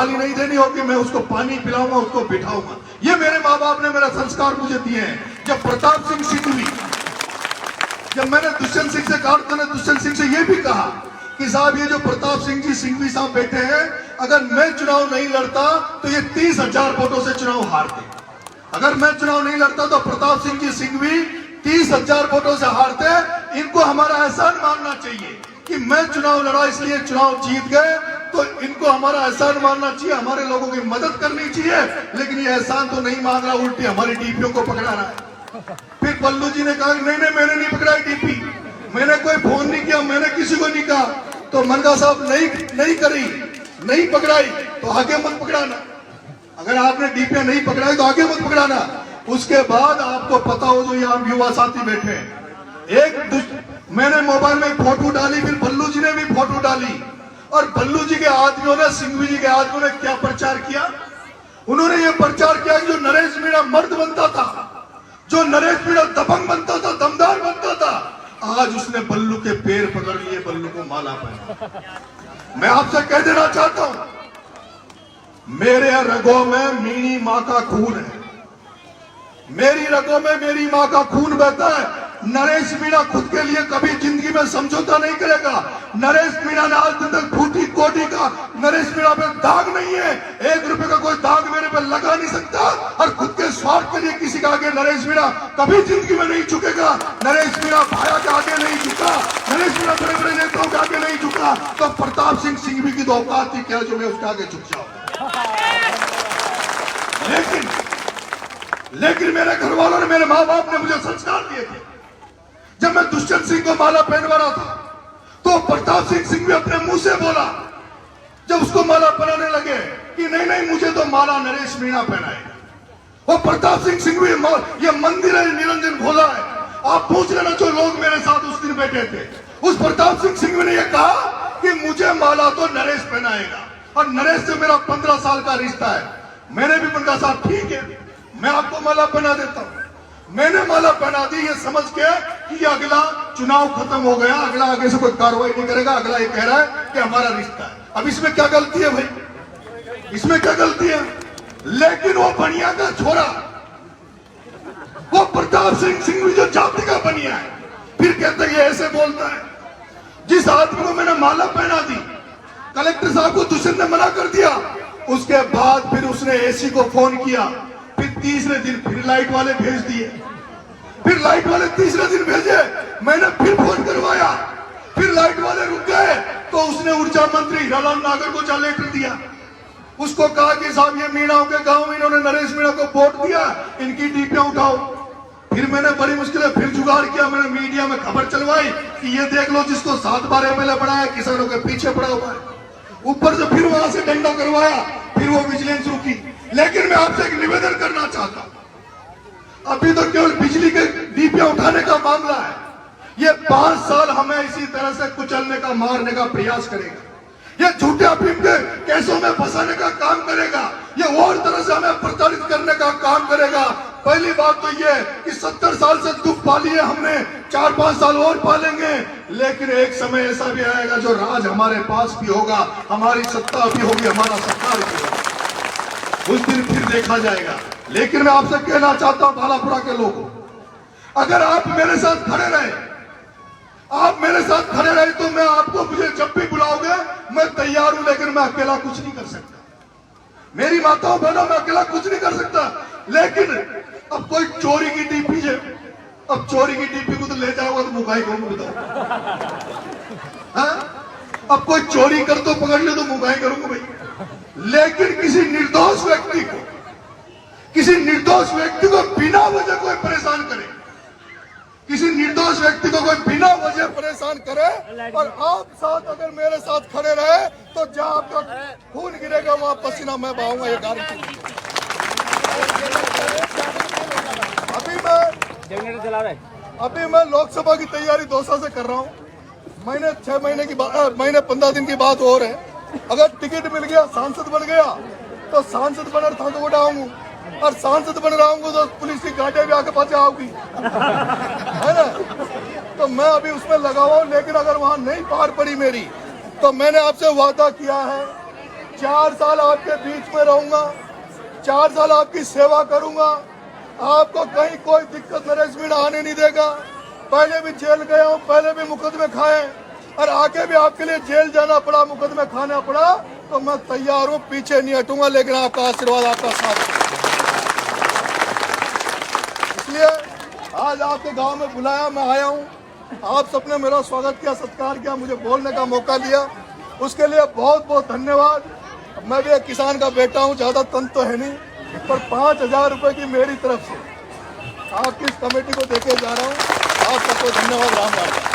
गाली नहीं देनी होगी, मैं उसको पानी पिलाऊंगा, उसको बिठाऊंगा। ये मेरे माँ बाप ने मेरा संस्कार मुझे दिए हैं। जब प्रताप सिंह सिंघवी, जब मैंने दुष्यंत सिंह से कहा तो दुष्यंत सिंह से ये भी कहा कि साहब ये जो प्रताप सिंह जी सिंघवी साहब बैठे हैं, अगर मैं चुनाव नहीं लड़ता तो ये 30,000 वोटों से चुनाव हारते। अगर मैं चुनाव नहीं लड़ता तो प्रताप सिंह जी सिंघवी 30,000 वोटों से हारते। इनको हमारा एहसान मानना चाहिए कि मैं चुनाव लड़ा इसलिए चुनाव जीत गए, तो इनको हमारा एहसान मानना चाहिए, हमारे लोगों की मदद करनी चाहिए। लेकिन ये एहसान तो नहीं मांग रहा, उल्टी हमारी डीपीओ को पकड़ा रहा है। फिर पल्लू जी ने कहा नहीं नहीं मैंने नहीं पकड़ाई डीपी, मैंने कोई फोन नहीं किया, मैंने किसी को नहीं कहा। तो मनगा साहब नहीं करी, नहीं पकड़ाई तो आगे मत पकड़ाना। अगर आपने डीपी नहीं पकड़ाई तो आगे मत पकड़ाना। उसके बाद आपको पता हो, जो यहाँ युवा साथी बैठे हैं, मैंने मोबाइल में फोटो डाली, फिर भल्लू जी ने भी फोटो डाली, और भल्लू जी के आदमियों ने, सिंघवी जी के आदमियों ने क्या प्रचार किया? उन्होंने ये प्रचार किया कि जो नरेश मीणा मर्द बनता था, जो नरेश मीणा दबंग बनता था, दमदार बनता था, आज उसने बल्लू के पैर पकड़ लिए, बल्लू को माला पहना। मैं आपसे कह देना चाहता हूं, मेरे रगों में मीणी मां का खून है, मेरी रगों में मेरी मां का खून बहता है। नरेश मीणा खुद के लिए कभी जिंदगी में समझौता नहीं करेगा। नरेश मीणा ने आज तक फूटी कोटी का, नरेश मीणा पे दाग नहीं है, 1 रुपए का कोई दाग मेरे पे लगा नहीं सकता। और खुद के स्वार्थ के लिए किसी के आगे नरेश मीणा कभी जिंदगी में नहीं झुकेगा। नरेश मीणा भाया के आगे नहीं झुका, नरेश मीणा बड़े बड़े नेताओं के आगे नहीं झुका। तो प्रताप सिंह सिंघवी की तो औकात थी क्या जो मैं उसके आगे झुक जाऊं? लेकिन मेरे घर वालों ने, मेरे माँ बाप ने मुझे संस्कार दिए थे। जब मैं दुष्यंत सिंह को माला पहनवा रहा था तो प्रताप सिंह सिंघवी अपने मुंह से बोला, जब उसको माला पहनाने लगे, कि नहीं नहीं मुझे तो माला नरेश मीणा पहनाएगा। वो प्रताप सिंह सिंघवी, ये मंदिर है, निरंजन भोला है। आप पूछ लेना जो लोग मेरे साथ उस दिन बैठे थे, उस प्रताप सिंह सिंघवी ने यह कहा कि मुझे माला तो नरेश पहनाएगा, और नरेश से मेरा 15 साल का रिश्ता है। मैंने भी उनका साथ, ठीक है मैं आपको माला पहना देता हूं। मैंने माला पहना दी ये समझ के कि अगला चुनाव खत्म हो गया, अगला आगे से कोई कार्रवाई नहीं करेगा, अगला ये कह रहा है कि हमारा रिश्ता है। अब इसमें क्या गलती है भाई, इसमें क्या गलती है? लेकिन वो बनिया का छोरा, वो प्रताप सिंह सिंघवी जो जाति का बनिया है, फिर कहते ये ऐसे बोलता है। जिस आदमी को मैंने माला पहना दी, कलेक्टर साहब को दुष्यंत ने मना कर दिया, उसके बाद फिर उसने एसी को फोन किया, फिर तीसरे दिन फिर लाइट वाले भेज दिए, फिर लाइट वाले तीसरे दिन भेजे, मैंने फिर फोन करवाया, फिर लाइट वाले रुक गए। तो उसने ऊर्जा मंत्री हीरालाल नागर को जा लेटर दिया, उसको कहा कि साहब ये मीणाओं के गांव में इन्होंने नरेश मीणा को वोट दिया, इनकी डीपियां उठाओ। फिर मैंने बड़ी मुश्किल से फिर जुगाड़ किया, मैंने मीडिया में खबर चलवाई कि ये देख लो जिसको 7 बार एमएलए बनाया, किसानों के पीछे पड़ा हुआ है। ऊपर से फिर वहां से डंडा करवाया, फिर वो विजिलेंस रुकी। लेकिन मैं आपसे एक निवेदन करना चाहता हूं, अभी तो केवल बिजली के डीपियां उठाने का मामला है, ये 5 साल हमें इसी तरह से कुचलने का, मारने का प्रयास करेगा, ये झूठे अफीम के केसों में फंसाने का काम करेगा, ये और तरह से हमें प्रताड़ित करने का काम करेगा। पहली बात तो ये कि 70 साल से दुख पाली है हमने, 4-5 साल और पालेंगे, लेकिन एक समय ऐसा भी आएगा जो राज हमारे पास भी होगा, हमारी सत्ता भी होगी, हमारा सरकार भी होगा, उस दिन फिर देखा जाएगा। लेकिन मैं आपसे कहना चाहता हूं भालापुरा के लोगों, अगर आप मेरे साथ खड़े रहे, आप मेरे साथ खड़े रहे तो मैं आपको, मुझे जब भी बुलाओगे मैं तैयार हूं, लेकिन मैं अकेला कुछ नहीं कर सकता। मेरी माताओं बहनों, मैं अकेला कुछ नहीं कर सकता। लेकिन अब कोई चोरी की डीपी है, अब चोरी की डीपी को तो ले जाओगे तो मुकाई करूंगा, बताओ। हाँ? अब कोई चोरी कर तो पकड़ ले तो मुकाई करूंगा भाई। लेकिन किसी निर्दोष व्यक्ति को, किसी निर्दोष व्यक्ति को बिना वजह कोई परेशान करे, किसी निर्दोष व्यक्ति को कोई बिना वजह परेशान करे, और आप साथ अगर मेरे साथ खड़े रहे तो जहां आपका खून गिरेगा वहां पसीना मैं बहाऊंगा, ये गारंटी। अभी मैं लोकसभा की तैयारी 2 साल से कर रहा हूँ। महीने 6 महीने की बात, महीने 15 दिन की बात और है। अगर टिकट मिल गया, सांसद बन गया, तो सांसद बन रहा था तो वोट आऊंगा, और सांसद बन रहा हूँ तो पुलिस की गाड़ियां भी आके पास आओगी, है ना? तो मैं अभी उसमें लगा हुआ हूं। लेकिन अगर वहां नहीं पार पड़ी मेरी, तो मैंने आपसे वादा किया है 4 साल आपके बीच में रहूंगा, 4 साल आपकी सेवा करूंगा। आपको कहीं कोई दिक्कत नरेश मीणा आने नहीं देगा। पहले भी जेल गया हूं, पहले भी मुकदमे खाए और आगे भी आपके लिए जेल जाना पड़ा, मुकदमे खाना पड़ा, तो मैं तैयार हूं, पीछे नहीं हटूंगा, लेकिन आपका आशीर्वाद, आपका साथ। इसलिए आज आपके गांव में बुलाया, मैं आया हूं। आप सबने मेरा स्वागत किया, सत्कार किया, मुझे बोलने का मौका दिया, उसके लिए बहुत बहुत धन्यवाद। मैं भी एक किसान का बेटा हूं, ज्यादा तन तो है नहीं, पर 5,000 रुपए की मेरी तरफ से आपकी इस कमेटी को देके जा रहा हूं। आप सबको धन्यवाद। राम राम।